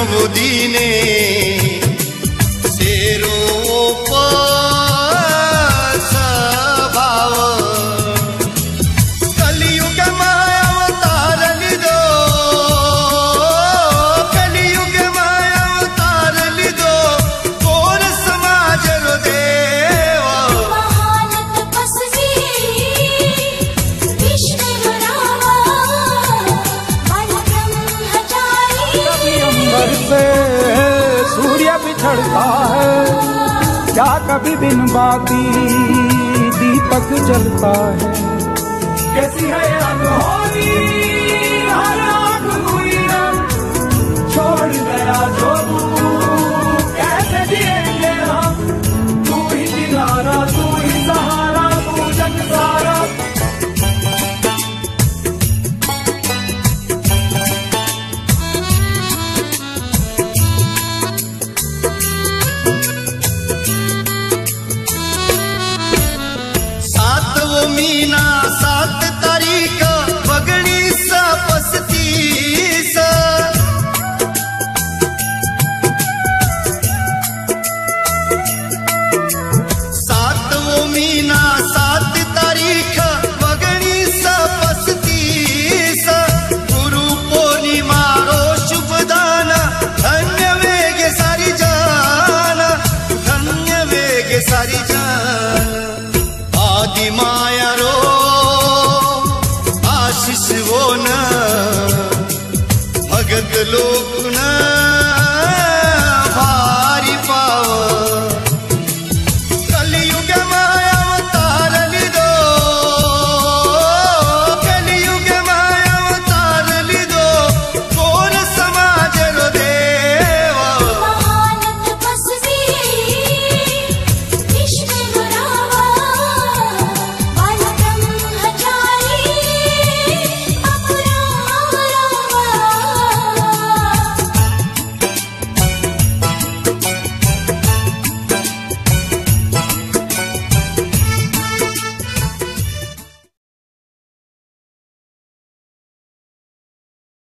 नव दीने सेरो स्वभाव कलियुग माया अवतार लिदो कलियुग माया अवतार लिदो कोर समाज रो देव महान तपस्वी विष्णु रामा मन ब्रह्मचारी कभी अंबर से सूर्य बिछड़ता है क्या कभी बिन बाती दीपक जलता है। कैसी है अनहोनी हर आँख हुई छोड़ गया जो कैसे जिएंगे हम तू ही दिलारा तू ही सहारा तू जग सारा। मीना 7 तारीख पगड़ी सा 35 7 मीना 7 तारीख पगड़ी सा 35 गुरु पूर्णिमा रो शुभ दान धन्य वेगे सारी जान धन्य वेगे सारी जान आदि माया रो आशीष वो न भगत लोग